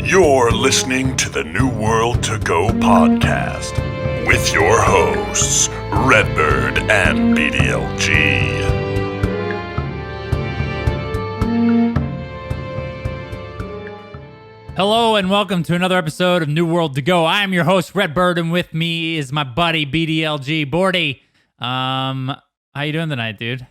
You're listening to the New World to Go podcast with your hosts, Redbyrd and BDLG. Hello and welcome to another episode of New World to Go. I am your host, Redbyrd, and with me is my buddy, BDLG. Bordy, how you doing tonight, dude?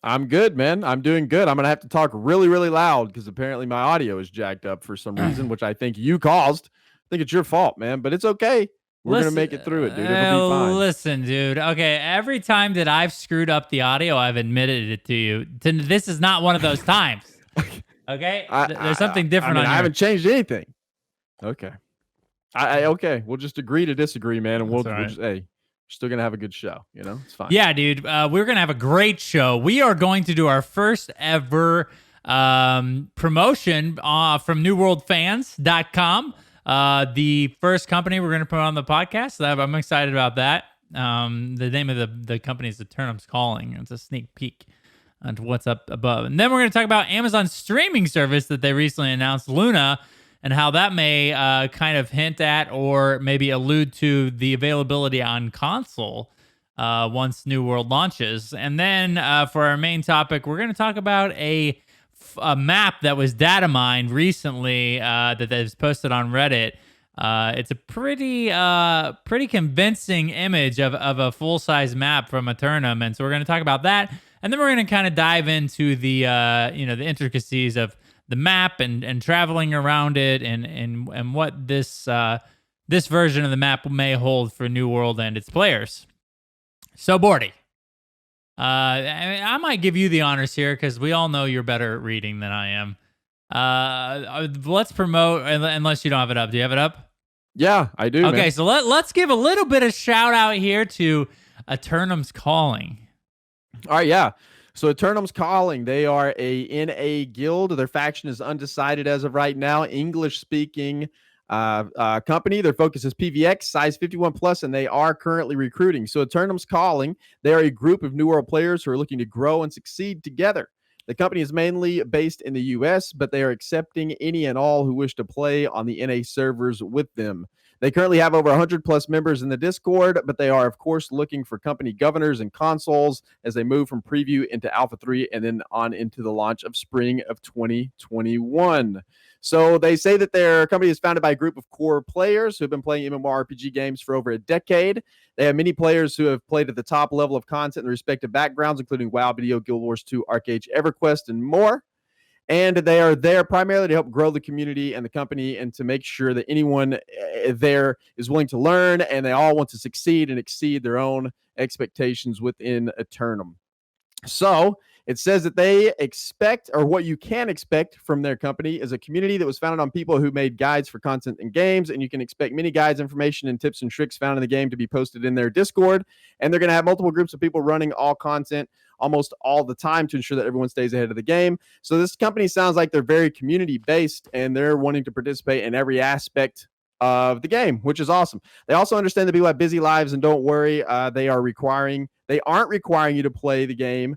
I'm good, man. I'm doing good. I'm going to have to talk really, really loud because apparently my audio is jacked up for some reason, which I think you caused. I think it's your fault, man, but it's okay. We're going to make it through it, dude. It'll be fine. Listen, dude. Okay, every time that I've screwed up the audio, I've admitted it to you. This is not one of those times. Okay? There's something different on I haven't changed anything. Okay. Okay. We'll just agree to disagree, man, and we'll just, hey, still gonna have a good show, you know? It's fine. Yeah, dude. We're gonna have a great show. We are going to do our first ever promotion from newworldfans.com. The first company we're gonna put on the podcast. So I'm excited about that. The name of the company is Eternum's Calling. It's a sneak peek onto what's up above. And then we're gonna talk about Amazon's streaming service that they recently announced, Luna, and how that may kind of hint at or maybe allude to the availability on console once New World launches. And then for our main topic, we're going to talk about a map that was data mined recently that is posted on Reddit. It's a pretty convincing image of a full-size map from Eternum, and so we're going to talk about that. And then we're going to kind of dive into the the intricacies of the map and traveling around it and what this version of the map may hold for New World and its players. So, Bordy, I might give you the honors here because we all know you're better at reading than I am. Let's promote, unless you don't have it up. Do you have it up? Yeah, I do. Okay, man. so let's give a little bit of shout out here to Eternum's Calling. All right, yeah. So Eternum's Calling, they are a NA guild. Their faction is undecided as of right now. English-speaking company. Their focus is PVX, size 51 plus, and they are currently recruiting. So Eternum's Calling, they are a group of New World players who are looking to grow and succeed together. The company is mainly based in the U.S., but they are accepting any and all who wish to play on the NA servers with them. They currently have over 100 plus members in the Discord, but they are, of course, looking for company governors and consoles as they move from preview into Alpha 3 and then on into the launch of spring of 2021. So they say that their company is founded by a group of core players who have been playing MMORPG games for over a decade. They have many players who have played at the top level of content in their respective backgrounds, including WoW, BDO, Guild Wars 2, ArcAge, EverQuest, and more. And they are there primarily to help grow the community and the company and to make sure that anyone there is willing to learn and they all want to succeed and exceed their own expectations within Eternum. So it says that they expect, or what you can expect from their company, is a community that was founded on people who made guides for content and games, and you can expect many guides, information, and tips and tricks found in the game to be posted in their Discord. And they're going to have multiple groups of people running all content almost all the time to ensure that everyone stays ahead of the game. So this company sounds like they're very community-based, and they're wanting to participate in every aspect of the game, which is awesome. They also understand that people have busy lives, and don't worry, they aren't requiring you to play the game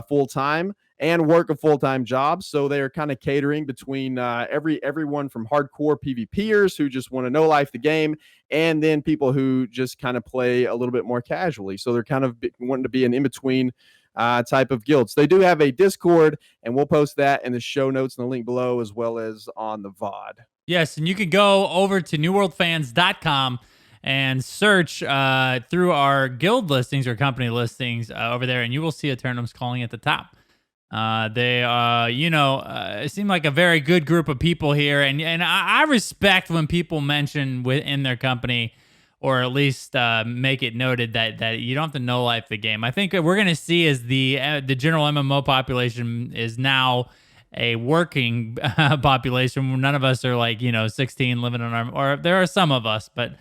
full time and work a full-time job. So they are kind of catering between everyone from hardcore PvPers who just want to know life the game, and then people who just kind of play a little bit more casually. So they're kind of wanting to be an in-between type of guilds. They do have a Discord, and we'll post that in the show notes and the link below, as well as on the VOD. Yes, and you can go over to newworldfans.com and search through our guild listings or company listings over there, and you will see Eternum's Calling at the top. They seem like a very good group of people here, and I respect when people mention within their company, or at least make it noted that you don't have to know life the game. I think what we're going to see is the general MMO population is now a working population. None of us are 16 living on our, or there are some of us, but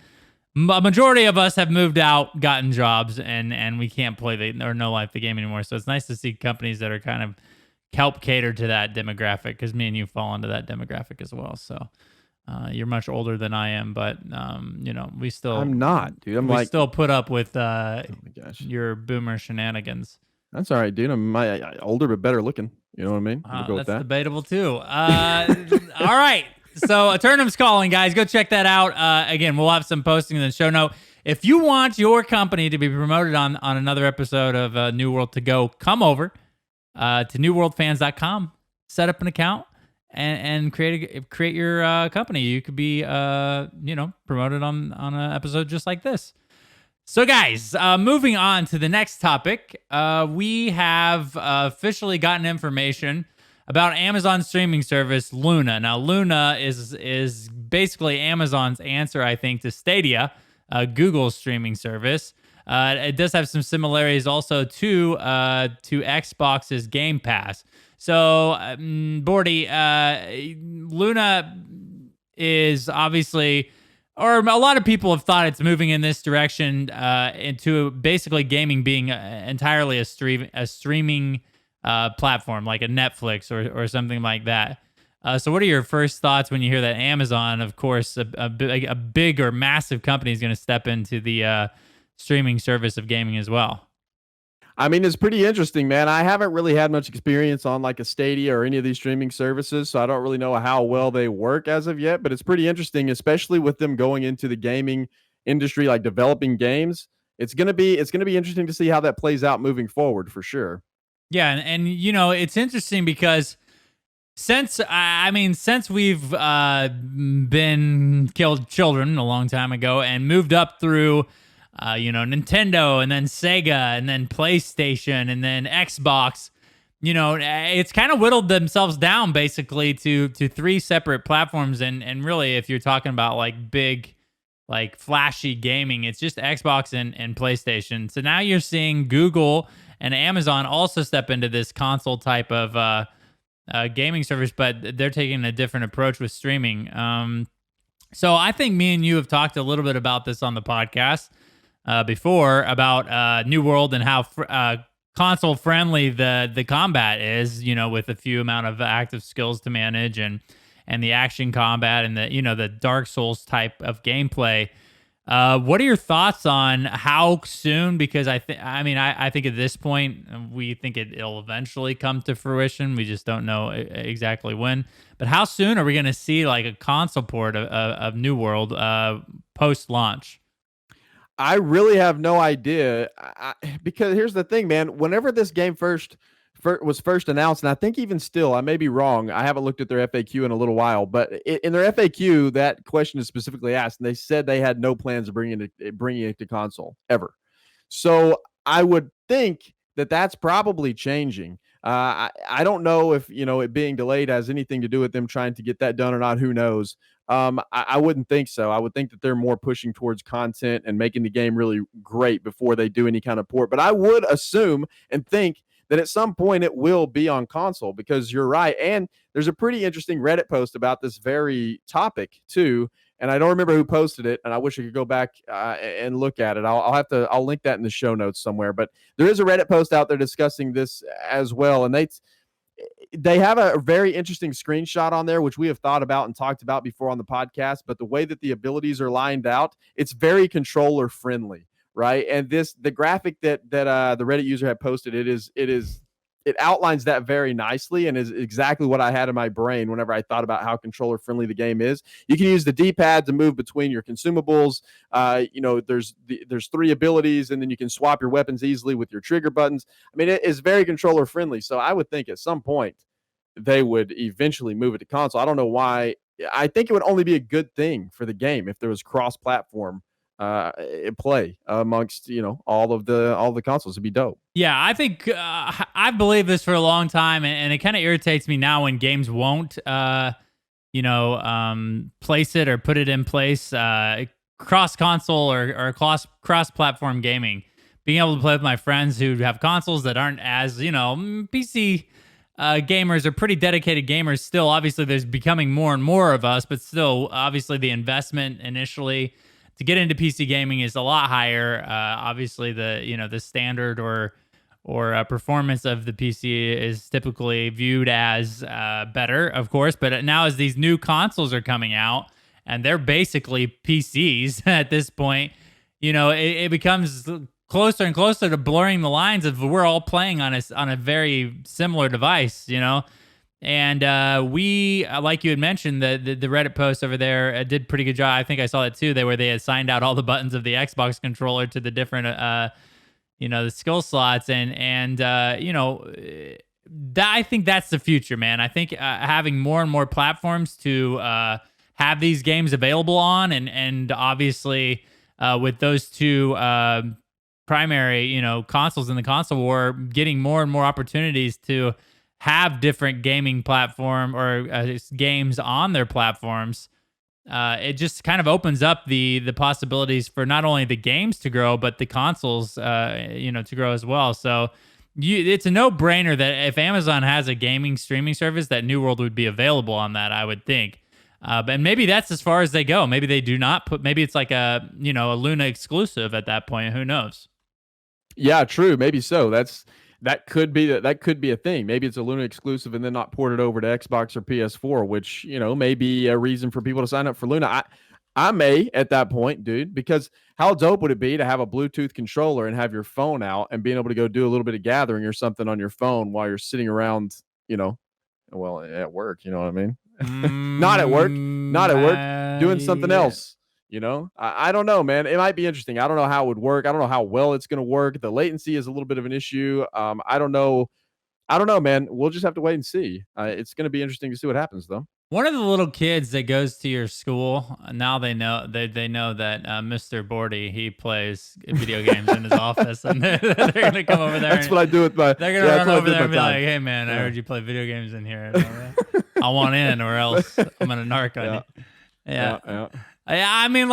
a majority of us have moved out, gotten jobs, and we can't play or no life the game anymore. So it's nice to see companies that are kind of help cater to that demographic, because me and you fall into that demographic as well. So you're much older than I am, but we still. I'm not, dude. We still put up with your boomer shenanigans. That's all right, dude. I'm older but better looking. You know what I mean? We'll go with that's that. debatable too. All right. So Eternum's Calling, guys. Go check that out. Again, we'll have some posting in the show note. If you want your company to be promoted on another episode of New World to Go, come over to newworldfans.com, set up an account, and create your company. You could be promoted on an episode just like this. So, guys, moving on to the next topic, we have officially gotten information about Amazon streaming service Luna. Now, Luna is basically Amazon's answer, I think, to Stadia, Google's streaming service. It does have some similarities also to Xbox's Game Pass. So, Bordy, Luna is obviously, or a lot of people have thought it's moving in this direction into basically gaming being entirely a streaming platform, like a Netflix or something like that. So what are your first thoughts when you hear that Amazon, of course, a big or massive company, is going to step into the streaming service of gaming as well? I mean, it's pretty interesting, man. I haven't really had much experience on like a Stadia or any of these streaming services, so I don't really know how well they work as of yet, but it's pretty interesting, especially with them going into the gaming industry, like developing games. It's going to be interesting to see how that plays out moving forward for sure. Yeah, and it's interesting because since we've been killed children a long time ago and moved up through Nintendo and then Sega and then PlayStation and then Xbox, it's kind of whittled themselves down basically to three separate platforms. And really, if you're talking about like big, like flashy gaming, it's just Xbox and PlayStation. So now you're seeing Google and Amazon also step into this console type of gaming service, but they're taking a different approach with streaming. So I think me and you have talked a little bit about this on the podcast before about New World and how console friendly the combat is, with a few amount of active skills to manage and the action combat and the Dark Souls type of gameplay. What are your thoughts on how soon? Because I think at this point we think it'll eventually come to fruition. We just don't know exactly when. But how soon are we going to see like a console port of New World post launch? I really have no idea because here's the thing, man. Whenever this game was first announced, and I think even still, I may be wrong. I haven't looked at their FAQ in a little while, but in their FAQ, that question is specifically asked, and they said they had no plans of bringing it to console ever. So I would think that that's probably changing. I don't know if it being delayed has anything to do with them trying to get that done or not. Who knows? I wouldn't think so. I would think that they're more pushing towards content and making the game really great before they do any kind of port. But I would assume and think that at some point it will be on console, because you're right. And there's a pretty interesting Reddit post about this very topic too. And I don't remember who posted it, and I wish I could go back and look at it. I'll link that in the show notes somewhere. But there is a Reddit post out there discussing this as well, and they have a very interesting screenshot on there, which we have thought about and talked about before on the podcast. But the way that the abilities are lined out, it's very controller friendly, right? And the graphic that the Reddit user had posted, it outlines that very nicely and is exactly what I had in my brain whenever I thought about how controller friendly the game is. You can use the D-pad to move between your consumables. There's three abilities, and then you can swap your weapons easily with your trigger buttons. I mean, it is very controller friendly. So I would think at some point they would eventually move it to console. I don't know why. I think it would only be a good thing for the game if there was cross-platform play amongst all the consoles. Would be dope. Yeah, I think I've believed this for a long time, and it kind of irritates me now when games won't place it or put it in place. Cross console or cross platform gaming, being able to play with my friends who have consoles that aren't as PC gamers are pretty dedicated gamers still. Obviously there's becoming more and more of us, but still obviously the investment initially to get into PC gaming is a lot higher. Obviously, the standard or performance of the PC is typically viewed as better, of course. But now, as these new consoles are coming out, and they're basically PCs at this point, it becomes closer and closer to blurring the lines of we're all playing on a very similar device. And we, like you had mentioned, the Reddit post over there did pretty good job. I think I saw it too. Where they had signed out all the buttons of the Xbox controller to the different, the skill slots, and that I think that's the future, man. I think having more and more platforms to have these games available on, and obviously with those two primary, consoles in the console war, getting more and more opportunities to have different gaming platform or games on their platforms. It just kind of opens up the possibilities for not only the games to grow, but the consoles, to grow as well. So it's a no-brainer that if Amazon has a gaming streaming service, that New World would be available on that, I would think. But maybe that's as far as they go. Maybe they do not put. Maybe it's like a Luna exclusive at that point. Who knows? Yeah, true. Maybe so. That could be a thing. Maybe it's a Luna exclusive and then not ported over to Xbox or PS4, which may be a reason for people to sign up for Luna. I may at that point, dude, because how dope would it be to have a Bluetooth controller and have your phone out and being able to go do a little bit of gathering or something on your phone while you're sitting around, well, at work, you know what I mean? Not at work, doing something else. I don't know, man. It might be interesting. I don't know how it would work. I don't know how well it's going to work. The latency is a little bit of an issue. I don't know, man. We'll just have to wait and see. It's going to be interesting to see what happens, though. One of the little kids that goes to your school, now they know they know that Mr. Bordy, he plays video games in his office, and they're going to come over there. That's what I do with my. They're going to run over there and be like, "Hey, man, I heard you play video games in here. I want in, or else I'm going to narc on you." Yeah. I mean,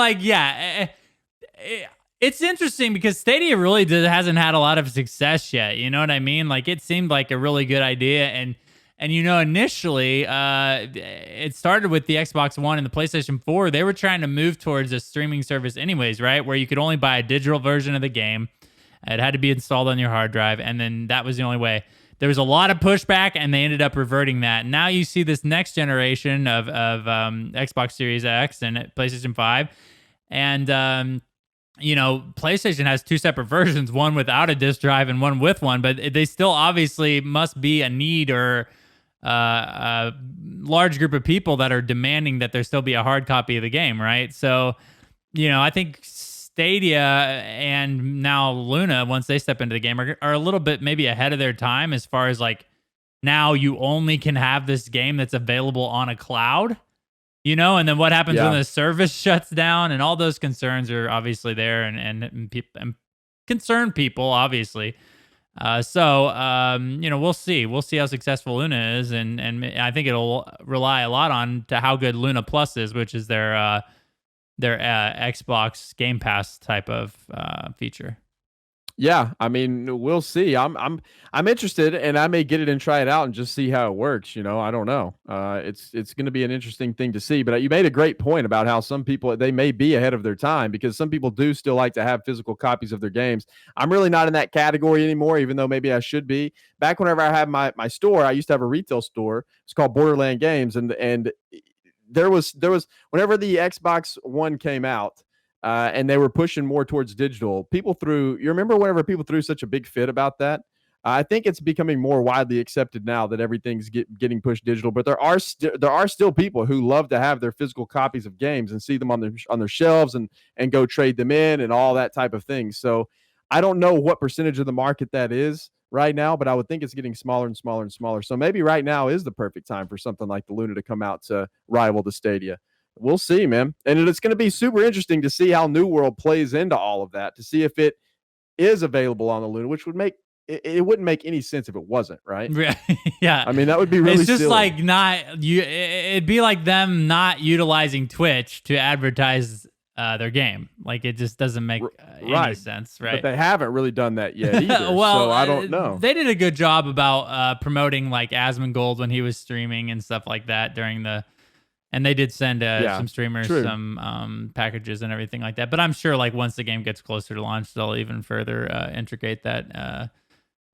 it's interesting because Stadia really hasn't had a lot of success yet. You know what I mean? Like, it seemed like a really good idea, and initially, it started with the Xbox One and the PlayStation 4. They were trying to move towards a streaming service anyways, right? Where you could only buy a digital version of the game. It had to be installed on your hard drive, and then that was the only way. There was a lot of pushback, and they ended up reverting that. Now you see this next generation of Xbox Series X and PlayStation 5, and PlayStation has two separate versions, one without a disc drive and one with one, but they still obviously must be a need or a large group of people that are demanding that there still be a hard copy of the game, right? So, I think Stadia and now Luna, once they step into the game, are a little bit maybe ahead of their time as far as like, now you only can have this game that's available on a cloud, and then what happens when the service shuts down, and all those concerns are obviously there and concerned people, obviously. We'll see. We'll see how successful Luna is, and I think it'll rely a lot on to how good Luna Plus is, which is their Xbox Game Pass type of feature. Yeah, I mean, we'll see. I'm interested, and I may get it and try it out and just see how it works. I don't know. It's going to be an interesting thing to see. But you made a great point about how some people, they may be ahead of their time, because some people do still like to have physical copies of their games. I'm really not in that category anymore, even though maybe I should be. Back whenever I had my store, I used to have a retail store. It's called Borderland Games, and there was whenever the Xbox One came out. And they were pushing more towards digital. You remember whenever people threw such a big fit about that? I think it's becoming more widely accepted now that everything's getting pushed digital. But there are still people who love to have their physical copies of games and see them on their shelves and go trade them in and all that type of thing. So I don't know what percentage of the market that is right now, but I would think it's getting smaller and smaller and smaller. So maybe right now is the perfect time for something like the Luna to come out to rival the Stadia. We'll see, man. And it's going to be super interesting to see how New World plays into all of that, to see if it is available on the Luna, which would make it wouldn't make any sense if it wasn't, right? Yeah. I mean, that would be really It's just silly. like it'd be like them not utilizing Twitch to advertise their game. Like, it just doesn't make any sense, right? But they haven't really done that yet either. Well, so I don't know. They did a good job about promoting like Asmongold when he was streaming and stuff like that during the. And they did send some streamers some packages and everything like that. But I'm sure, like, once the game gets closer to launch, they'll even further integrate that,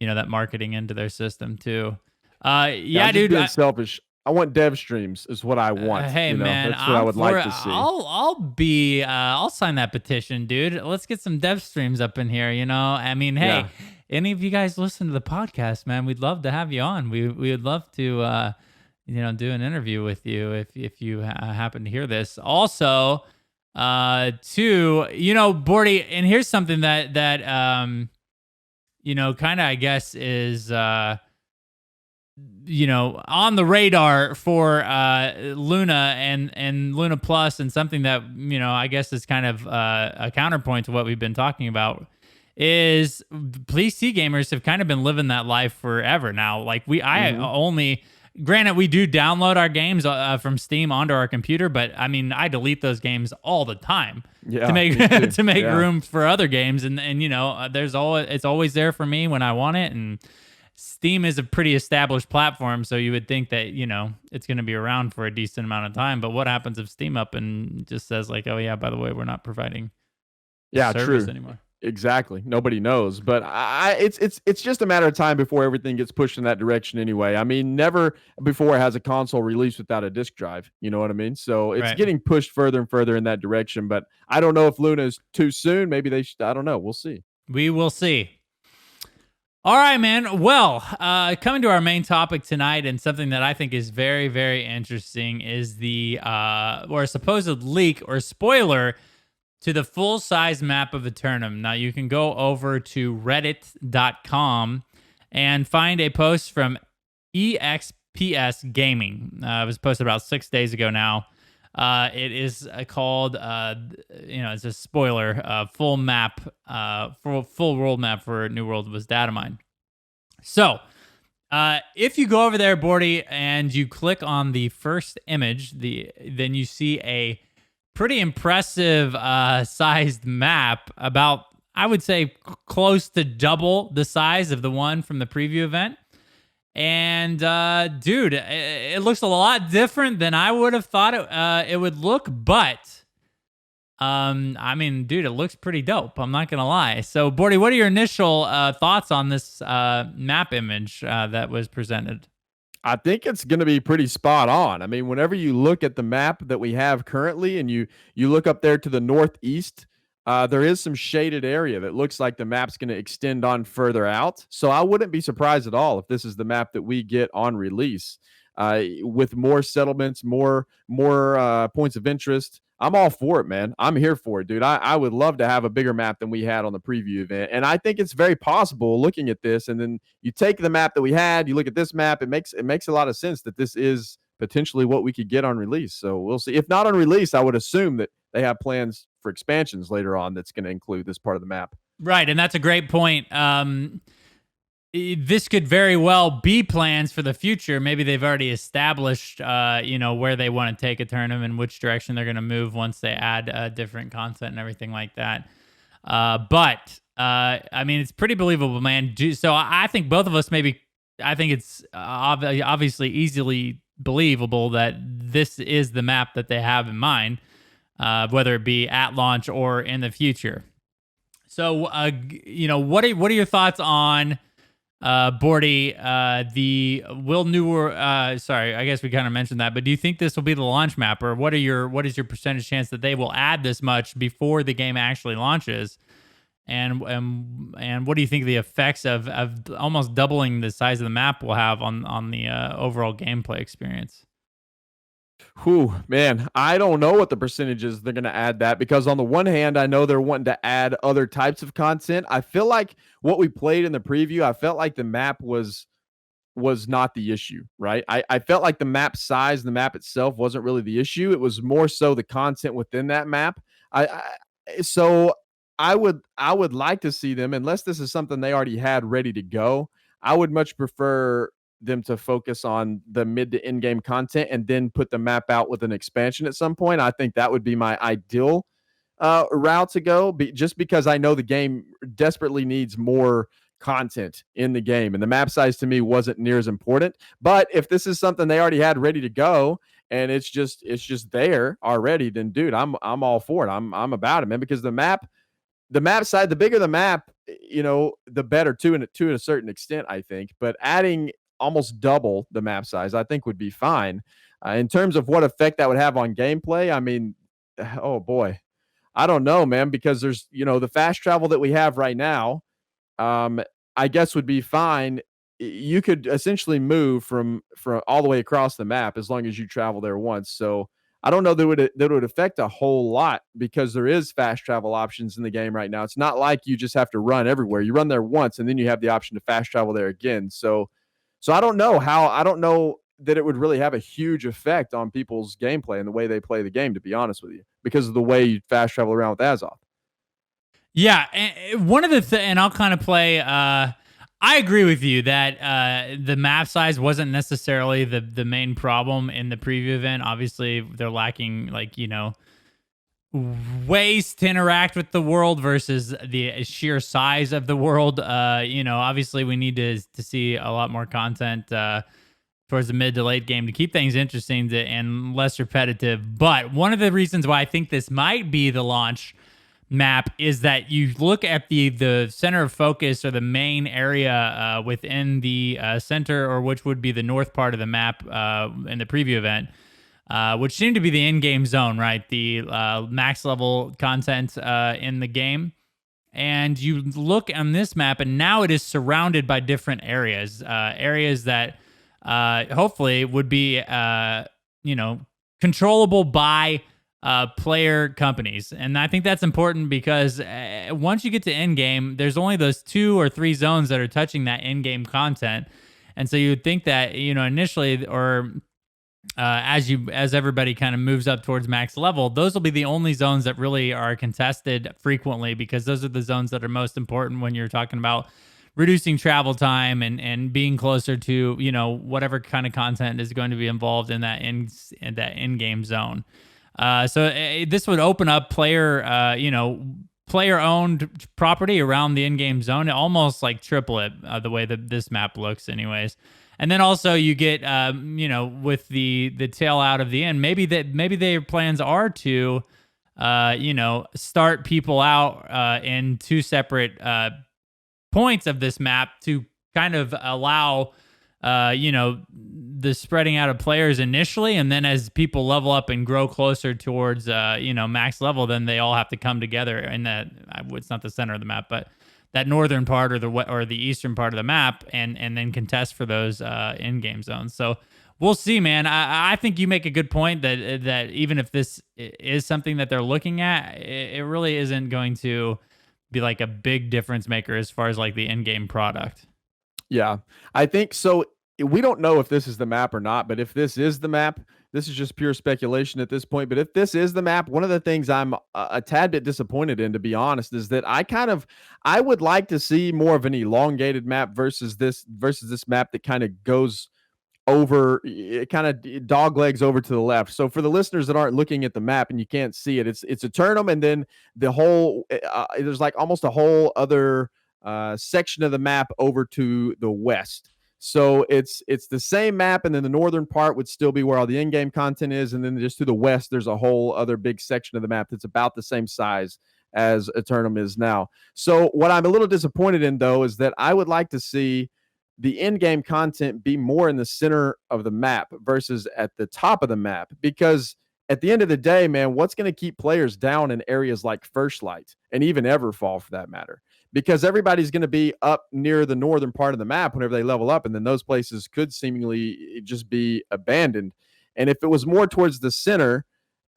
that marketing into their system too. Yeah, dude. Being selfish. I want dev streams is what I want. Hey, man, that's what I would like to see. I'll sign that petition, dude. Let's get some dev streams up in here. I mean, hey, any of you guys listen to the podcast, man, we'd love to have you on. We would love to. do an interview with you if you happen to hear this. Also, two, Bordy, and here's something that kind of I guess is on the radar for Luna and Luna Plus, and something that I guess is kind of a counterpoint to what we've been talking about, is PC gamers have kind of been living that life forever now. Like granted, we do download our games from Steam onto our computer, but I mean, I delete those games all the time to make to make room for other games, and it's always there for me when I want it. And Steam is a pretty established platform, so you would think that it's going to be around for a decent amount of time. But what happens if Steam up and just says like, "Oh yeah, by the way, we're not providing service anymore"? Exactly. Nobody knows, but it's just a matter of time before everything gets pushed in that direction anyway. I mean, never before has a console released without a disk drive. You know what I mean? So it's getting pushed further and further in that direction. But I don't know if Luna is too soon. Maybe they should. I don't know. We'll see. We will see. All right, man. Well, coming to our main topic tonight, and something that I think is very, very interesting, is the or supposed leak or spoiler to the full-size map of Eternum. Now, you can go over to reddit.com and find a post from EXPS Gaming. It was posted about 6 days ago now. It is called, it's a spoiler, full map, full world map for New World was data mined. So, if you go over there, Bordy, and you click on the first image, then you see a pretty impressive sized map, about, I would say, close to double the size of the one from the preview event. And dude, it looks a lot different than I would have thought it would look, but I mean, dude, it looks pretty dope. I'm not gonna lie. So, Bordy, what are your initial thoughts on this map image that was presented? I think it's going to be pretty spot on. I mean, whenever you look at the map that we have currently, and you look up there to the northeast, there is some shaded area that looks like the map's going to extend on further out. So I wouldn't be surprised at all if this is the map that we get on release, with more settlements, more points of interest. I'm all for it, man. I'm here for it, dude. I would love to have a bigger map than we had on the preview event. And I think it's very possible, looking at this, and then you take the map that we had, you look at this map, it makes a lot of sense that this is potentially what we could get on release. So we'll see. If not on release, I would assume that they have plans for expansions later on that's going to include this part of the map. Right, and that's a great point. This could very well be plans for the future. Maybe they've already established, where they want to take a tournament and which direction they're going to move once they add different content and everything like that. But I mean, it's pretty believable, man. So I think both of us I think it's obviously easily believable that this is the map that they have in mind, whether it be at launch or in the future. So, what are your thoughts on Bordy, sorry, I guess we kind of mentioned that, but do you think this will be the launch map, or what is your percentage chance that they will add this much before the game actually launches? And what do you think the effects of almost doubling the size of the map will have on the overall gameplay experience? Whew, man, I don't know what the percentages they're going to add that, because on the one hand, I know they're wanting to add other types of content. I feel like what we played in the preview, I felt like the map was not the issue, right? I felt like the map size, the map itself wasn't really the issue. It was more so the content within that map. So I would like to see them, unless this is something they already had ready to go. I would much prefer them to focus on the mid to end game content and then put the map out with an expansion at some point. I think that would be my ideal route to go, just because I know the game desperately needs more content in the game, and the map size to me wasn't near as important. But if this is something they already had ready to go and it's just there already, then dude, I'm all for it. I'm about it, man, because the map side, the bigger the map, the better to a certain extent, I think. But adding almost double the map size, I think, would be fine. In terms of what effect that would have on gameplay, I mean, oh boy, I don't know, man, because there's, the fast travel that we have right now, I guess would be fine you could essentially move from all the way across the map as long as you travel there once. So I don't know that would affect a whole lot because there is fast travel options in the game right now. It's not like you just have to run everywhere. You run there once and then you have the option to fast travel there again. So I don't know that it would really have a huge effect on people's gameplay and the way they play the game, to be honest with you, because of the way you fast travel around with Azoth. Yeah, and one of the and I'll kind of play. I agree with you that the map size wasn't necessarily the main problem in the preview event. Obviously, they're lacking ways to interact with the world versus the sheer size of the world. Obviously, we need to see a lot more content towards the mid to late game to keep things interesting and less repetitive. But one of the reasons why I think this might be the launch map is that you look at the center of focus or the main area within the center, or which would be the north part of the map in the preview event, which seemed to be the in-game zone, right? The max level content in the game. And you look on this map, and now it is surrounded by different areas, areas that hopefully would be, controllable by player companies. And I think that's important because once you get to end-game, there's only those 2 or 3 zones that are touching that in-game content. And so you would think that, initially, or as everybody kind of moves up towards max level, those will be the only zones that really are contested frequently, because those are the zones that are most important when you're talking about reducing travel time and being closer to, whatever kind of content is going to be involved in that in-game zone. So this would open up player-owned property around the in-game zone, almost like triple it the way that this map looks, anyways. And then also you get, with the tail out of the end, maybe their plans are to, start people out in 2 separate points of this map to kind of allow, the spreading out of players initially, and then as people level up and grow closer towards max level, then they all have to come together in that, it's not the center of the map, but that northern part or the eastern part of the map, and then contest for those in-game zones. So we'll see, man. I think you make a good point that even if this is something that they're looking at, it really isn't going to be like a big difference maker as far as like the in-game product. Yeah, I think so. We don't know if this is the map or not, but if this is the map, this is just pure speculation at this point. But if this is the map, one of the things I'm a tad bit disappointed in, to be honest, is that I would like to see more of an elongated map versus this map that kind of goes over, it kind of dog legs over to the left. So for the listeners that aren't looking at the map and you can't see it, it's a Eternum, and then the whole there's like almost a whole other section of the map over to the west. So it's the same map, and then the northern part would still be where all the in-game content is, and then just to the west, there's a whole other big section of the map that's about the same size as Eternum is now. So what I'm a little disappointed in, though, is that I would like to see the in-game content be more in the center of the map versus at the top of the map, because at the end of the day, man, what's going to keep players down in areas like First Light and even Everfall for that matter? Because everybody's going to be up near the northern part of the map whenever they level up, and then those places could seemingly just be abandoned. And if it was more towards the center,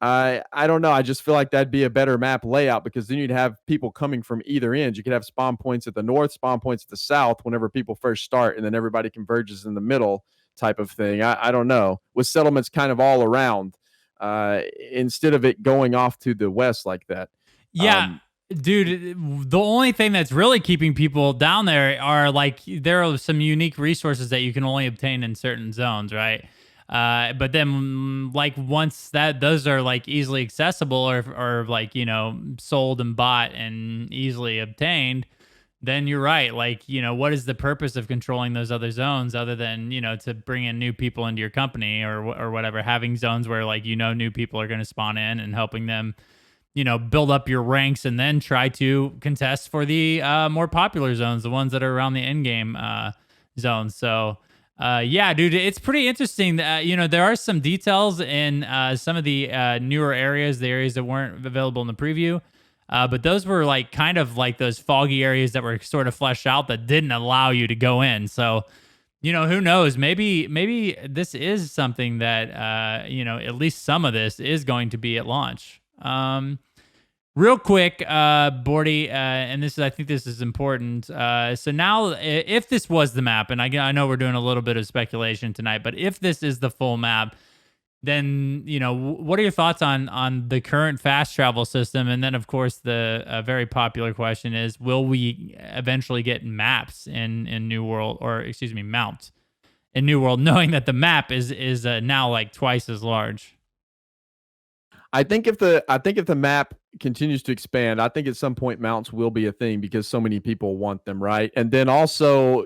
I don't know. I just feel like that'd be a better map layout, because then you'd have people coming from either end. You could have spawn points at the north, spawn points at the south whenever people first start, and then everybody converges in the middle type of thing. I don't know. With settlements kind of all around, instead of it going off to the west like that. Yeah. Dude, the only thing that's really keeping people down there are there are some unique resources that you can only obtain in certain zones, right? But then once those are easily accessible or sold and bought and easily obtained, then you're right. What is the purpose of controlling those other zones other than, to bring in new people into your company or whatever, having zones where new people are going to spawn in and helping them build up your ranks and then try to contest for the more popular zones, the ones that are around the in-game zones. So, yeah, dude, it's pretty interesting. There are some details in some of the newer areas, the areas that weren't available in the preview. But those were kind of those foggy areas that were sort of fleshed out that didn't allow you to go in. So Who knows? Maybe this is something that at least some of this is going to be at launch. Real quick, Bordy, and I think this is important. So now, if this was the map, and I know we're doing a little bit of speculation tonight, but if this is the full map, then what are your thoughts on the current fast travel system? And then, of course, the very popular question is, will we eventually get maps in New World, or excuse me, mounts in New World, knowing that the map is now like twice as large? I think if the map continues to expand, I think at some point mounts will be a thing because so many people want them, right? And then also,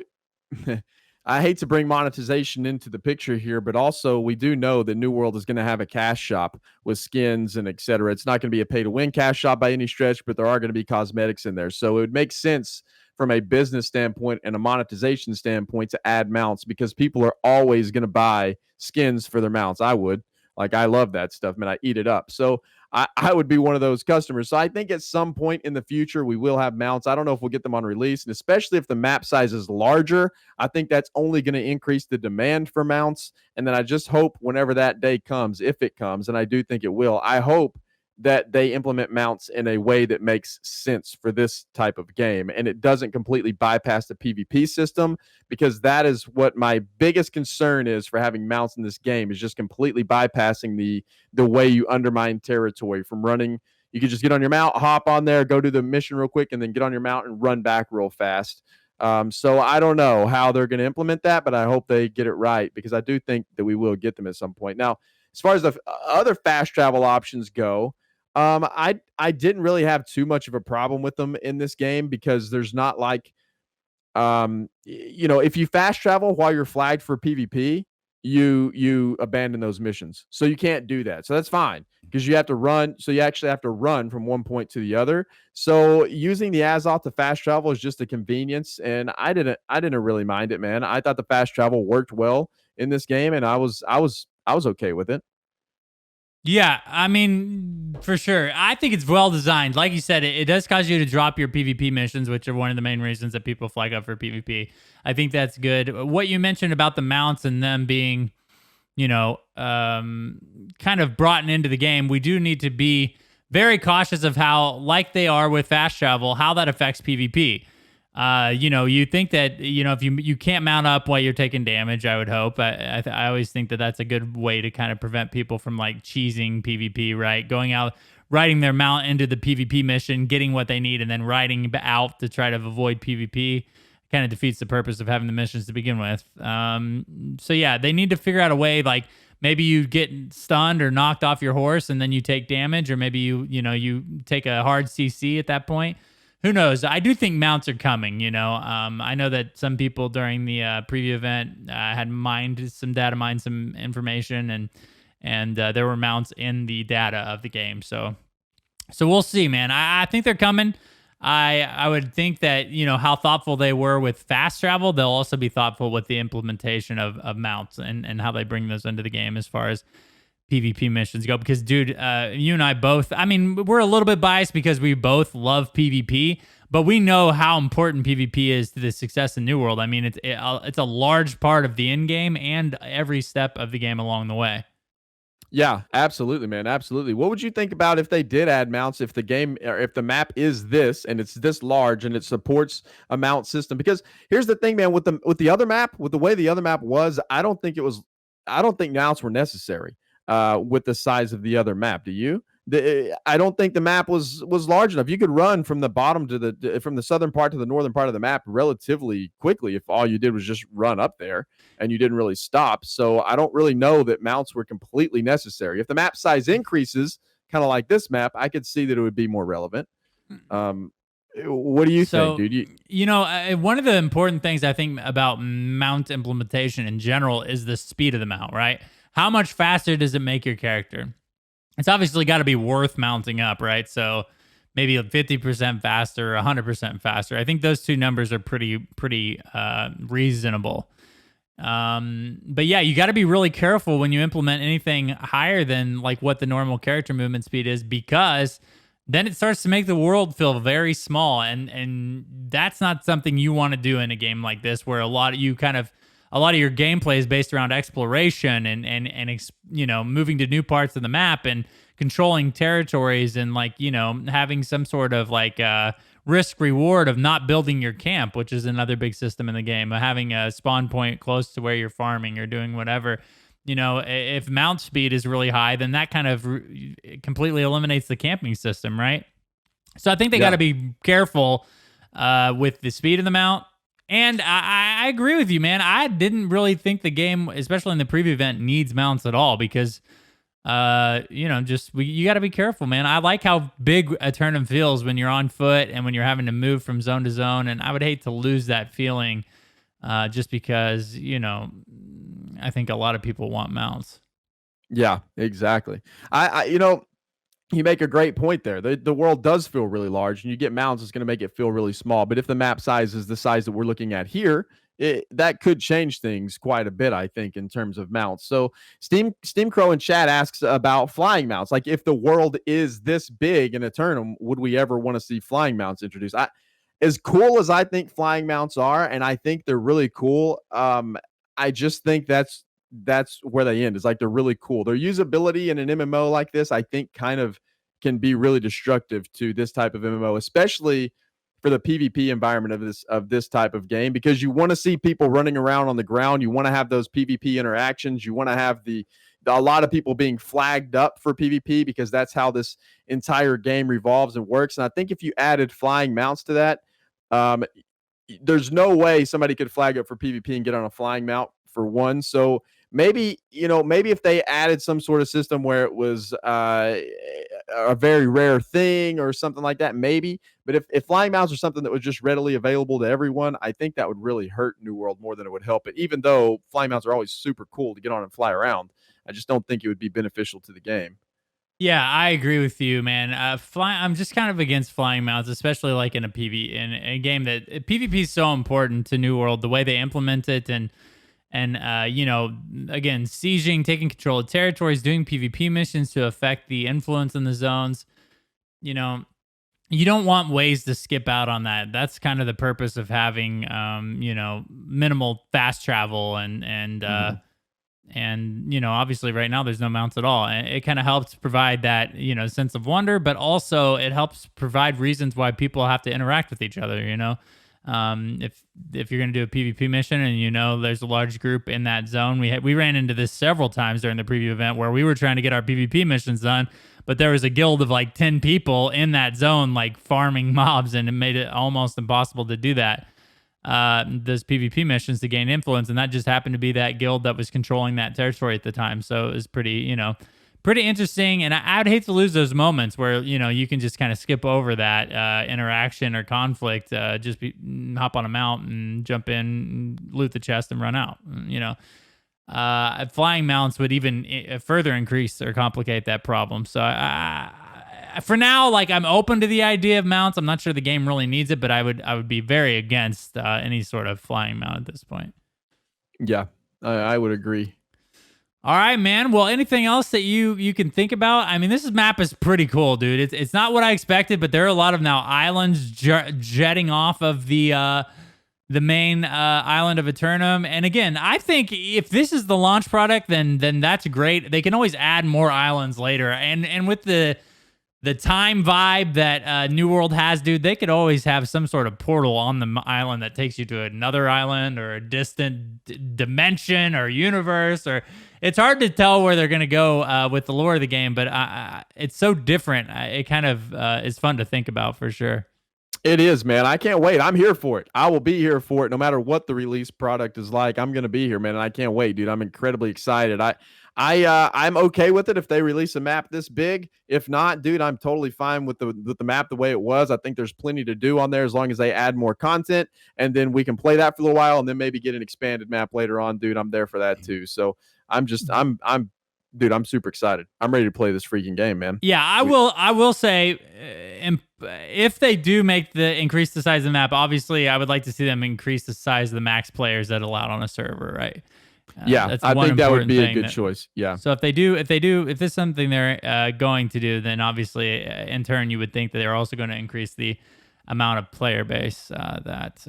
I hate to bring monetization into the picture here, but also we do know that New World is going to have a cash shop with skins and etc. It's not going to be a pay to win cash shop by any stretch, but there are going to be cosmetics in there. So it would make sense from a business standpoint and a monetization standpoint to add mounts because people are always going to buy skins for their mounts. I would. Like, I love that stuff, man. I eat it up. So I would be one of those customers. So I think at some point in the future, we will have mounts. I don't know if we'll get them on release, and especially if the map size is larger, I think that's only going to increase the demand for mounts. And then I just hope whenever that day comes, if it comes, and I do think it will, I hope that they implement mounts in a way that makes sense for this type of game and it doesn't completely bypass the PvP system, because that is what my biggest concern is for having mounts in this game, is just completely bypassing the way you undermine territory from running. You can just get on your mount, hop on there, go do the mission real quick, and then get on your mount and run back real fast. So I don't know how they're going to implement that, but I hope they get it right, because I do think that we will get them at some point. Now, as far as the other fast travel options go, I didn't really have too much of a problem with them in this game, because there's not like, if you fast travel while you're flagged for PvP, you abandon those missions. So you can't do that. So that's fine, because you have to run. So you actually have to run from one point to the other. So using the Azoth to fast travel is just a convenience, and I didn't really mind it, man. I thought the fast travel worked well in this game, and I was okay with it. Yeah, I mean, for sure. I think it's well designed. Like you said, it does cause you to drop your PvP missions, which are one of the main reasons that people flag up for PvP. I think that's good. What you mentioned about the mounts and them being, kind of brought into the game, we do need to be very cautious of how, like they are with fast travel, how that affects PvP. You think that, if you can't mount up while you're taking damage, I would hope. I always think that that's a good way to kind of prevent people from like cheesing PvP, right? Going out, riding their mount into the PvP mission, getting what they need, and then riding out to try to avoid PvP. Kind of defeats the purpose of having the missions to begin with. So yeah, they need to figure out a way, like maybe you get stunned or knocked off your horse and then you take damage, or maybe you take a hard CC at that point. Who knows? I do think mounts are coming. I know that some people during the preview event had mined some information, and there were mounts in the data of the game. So we'll see, man. I think they're coming. I would think that how thoughtful they were with fast travel, they'll also be thoughtful with the implementation of mounts and how they bring those into the game as far as PvP missions go. Because, dude, you and I both, I mean, we're a little bit biased because we both love PvP, but we know how important PvP is to the success in New World. I mean, it's a large part of the end game and every step of the game along the way. Yeah, absolutely, man. Absolutely. What would you think about if they did add mounts, if the game, or if the map is this and it's this large and it supports a mount system? Because here's the thing, man, with the other map, with the way the other map was, I don't think mounts were necessary with the size of the other map. Do you? I don't think the map was large enough. You could run from the bottom to from the southern part to the northern part of the map relatively quickly if all you did was just run up there and you didn't really stop. So I don't really know that mounts were completely necessary. If the map size increases, kind of like this map, I could see that it would be more relevant. What do you think, dude? One of the important things I think about mount implementation in general is the speed of the mount, right? How much faster does it make your character? It's obviously got to be worth mounting up, right? So maybe 50% faster, 100% faster. I think those two numbers are pretty reasonable. But yeah, you got to be really careful when you implement anything higher than like what the normal character movement speed is, because then it starts to make the world feel very small, and that's not something you want to do in a game like this, where a lot a lot of your gameplay is based around exploration and moving to new parts of the map and controlling territories and like, having some sort of like risk reward of not building your camp, which is another big system in the game, having a spawn point close to where you're farming or doing whatever. If mount speed is really high, then that kind of completely eliminates the camping system, right? So I think they got to be careful with the speed of the mount. And I agree with you, man. I didn't really think the game, especially in the preview event, needs mounts at all because, you got to be careful, man. I like how big Eternum feels when you're on foot and when you're having to move from zone to zone. And I would hate to lose that feeling just because, I think a lot of people want mounts. Yeah, exactly. You make a great point there. The world does feel really large, and you get mounts, it's going to make it feel really small. But if the map size is the size that we're looking at here, that could change things quite a bit, I think, in terms of mounts. So Steam Crow in chat asks about flying mounts. Like, if the world is this big in Eternum, would we ever want to see flying mounts introduced? As cool as I think flying mounts are, and I think they're really cool, I just think that's where they end. It's like they're really cool. Their usability in an MMO like this, I think, kind of can be really destructive to this type of MMO, especially for the PvP environment of this type of game, because you want to see people running around on the ground. You want to have those PvP interactions. You want to have a lot of people being flagged up for PvP, because that's how this entire game revolves and works. And I think if you added flying mounts to that, there's no way somebody could flag up for PvP and get on a flying mount, for one. So maybe if they added some sort of system where it was a very rare thing or something like that, maybe. But if flying mounts are something that was just readily available to everyone, I think that would really hurt New World more than it would help it. Even though flying mounts are always super cool to get on and fly around, I just don't think it would be beneficial to the game. Yeah, I agree with you, man. I'm just kind of against flying mounts, especially like in a in a game that PvP is so important to New World, the way they implement it, and again, sieging, taking control of territories, doing PvP missions to affect the influence in the zones. You don't want ways to skip out on that. That's kind of the purpose of having minimal fast travel and obviously right now there's no mounts at all. And it kind of helps provide that, sense of wonder, but also it helps provide reasons why people have to interact with each other, if you're going to do a PvP mission and there's a large group in that zone. We ran into this several times during the preview event where we were trying to get our PvP missions done, but there was a guild of like 10 people in that zone like farming mobs, and it made it almost impossible to do that. Those PvP missions to gain influence, and that just happened to be that guild that was controlling that territory at the time. So it was pretty interesting, and I'd hate to lose those moments where you can just kind of skip over that interaction or conflict, hop on a mount and jump in, loot the chest, and run out. Flying mounts would even further increase or complicate that problem. So for now, like, I'm open to the idea of mounts. I'm not sure the game really needs it, but I would be very against any sort of flying mount at this point. Yeah, I would agree. All right, man. Well, anything else that you can think about? I mean, this map is pretty cool, dude. It's not what I expected, but there are a lot of now islands jetting off of the main island of Eternum. And again, I think if this is the launch product, then that's great. They can always add more islands later. And with the time vibe that New World has, dude, they could always have some sort of portal on the island that takes you to another island or a distant dimension or universe. Or it's hard to tell where they're going to go with the lore of the game, but it's so different. It kind of is fun to think about for sure. It is, man. I can't wait. I'm here for it. I will be here for it no matter what the release product is like. I'm going to be here, man, and I can't wait, dude. I'm incredibly excited. I'm okay with it if they release a map this big. If not, dude, I'm totally fine with the map the way it was. I think there's plenty to do on there as long as they add more content, and then we can play that for a little while and then maybe get an expanded map later on, dude. I'm there for that too. So I'm super excited. I'm ready to play this freaking game, man. Yeah, I will say, if they do increase the size of the map, obviously I would like to see them increase the size of the max players that are allowed on a server, right? Yeah, I think that would be a good choice. Yeah. So if this is something they're going to do, then obviously in turn you would think that they're also going to increase the amount of player base that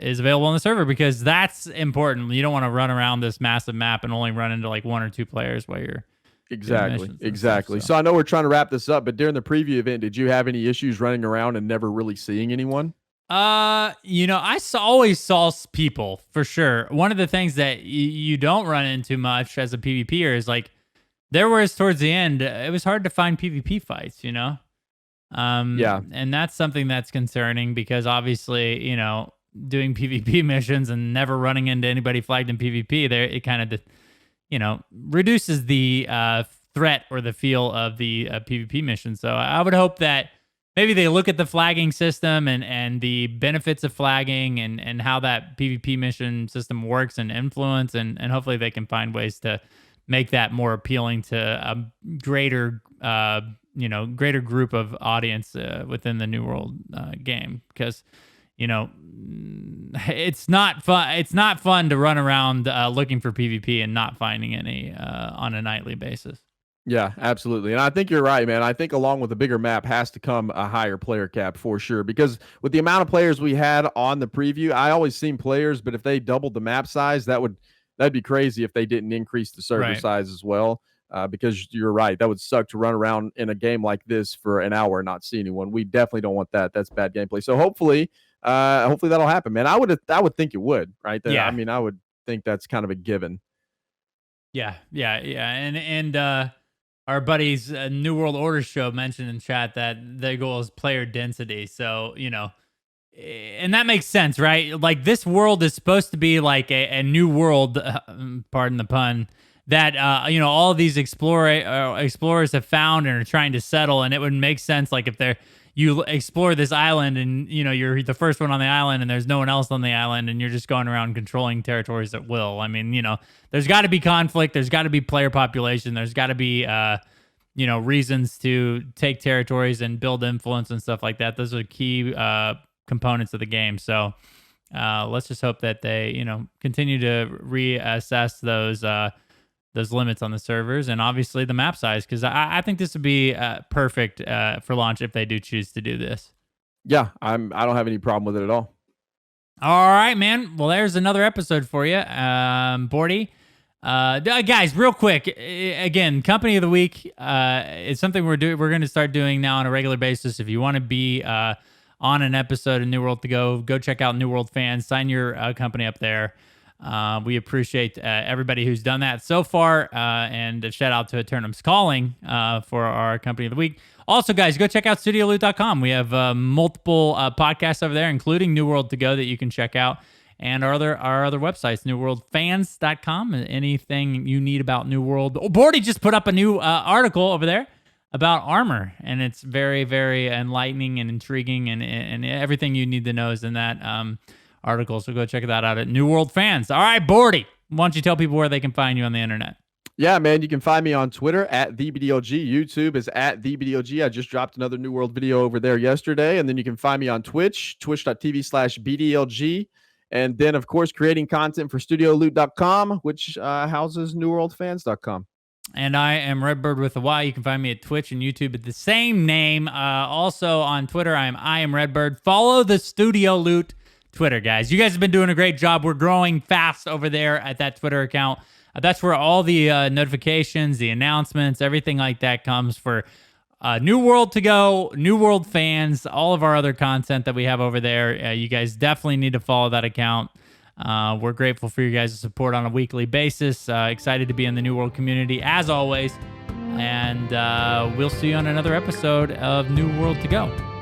is available on the server, because that's important. You don't want to run around this massive map and only run into like 1 or 2 players while you're Exactly. So I know we're trying to wrap this up, but during the preview event, did you have any issues running around and never really seeing anyone? Always saw people for sure. One of the things that you don't run into much as a PvPer is like there was towards the end, it was hard to find PvP fights, Yeah. And that's something that's concerning because obviously, doing PvP missions and never running into anybody flagged in PvP, there it kind of, reduces the threat or the feel of the PvP mission. So I would hope that maybe they look at the flagging system and the benefits of flagging and how that PvP mission system works and influence, and hopefully they can find ways to make that more appealing to a greater greater group of audience within the New World game, because it's not fun. It's not fun to run around looking for PvP and not finding any on a nightly basis. Yeah, absolutely. And I think you're right, man. I think along with the bigger map has to come a higher player cap for sure, because with the amount of players we had on the preview, I always seen players, but if they doubled the map size, that'd be crazy if they didn't increase the server size as well. Because you're right, that would suck to run around in a game like this for an hour and not see anyone. We definitely don't want that. That's bad gameplay. So hopefully that'll happen, man. I would think it would, right? Yeah. I mean, I would think that's kind of a given. Yeah. And our buddies New World Order show mentioned in chat that their goal is player density. So, and that makes sense, right? Like this world is supposed to be like a new world, pardon the pun, that all of these explorers have found and are trying to settle, and it would make sense like if you explore this island and you're the first one on the island and there's no one else on the island and you're just going around controlling territories at will. I mean, there's got to be conflict, there's got to be player population, there's got to be reasons to take territories and build influence and stuff like that. Those are key components of the game. So let's just hope that they continue to reassess those limits on the servers and obviously the map size, because I think this would be perfect for launch if they do choose to do this. Yeah, I don't have any problem with it at all. All right, man. Well, there's another episode for you, Bordy. Guys, real quick, again, Company of the Week is something we're going to start doing now on a regular basis. If you want to be on an episode of New World to go check out New World Fans, sign your company up there. We appreciate everybody who's done that so far, and a shout out to Eternum's Calling for our Company of the Week. Also, guys, go check out StudioLoot.com. We have multiple podcasts over there, including New World to Go, that you can check out, and our other websites, NewWorldFans.com. Anything you need about New World. Oh, Bordy just put up a new article over there about armor, and it's very, very enlightening and intriguing, and everything you need to know is in that article. So go check that out at New World Fans. All right, Bordy, why don't you tell people where they can find you on the internet? Yeah, man, you can find me on Twitter at the BDLG. YouTube is at the BDLG. I just dropped another New World video over there yesterday. And then you can find me on Twitch, twitch.tv/BDLG. And then, of course, creating content for StudioLoot.com, which houses NewWorldFans.com. And I am Redbird with a Y. You can find me at Twitch and YouTube at the same name. Also on Twitter, I am Redbird. Follow the Studio Loot Twitter, guys. You guys have been doing a great job. We're growing fast over there at that Twitter account. That's where all the notifications, the announcements, everything like that comes for New World to Go, New World Fans, all of our other content that we have over there. You guys definitely need to follow that account. We're grateful for you guys' support on a weekly basis. Excited to be in the New World community, as always. And we'll see you on another episode of New World to Go.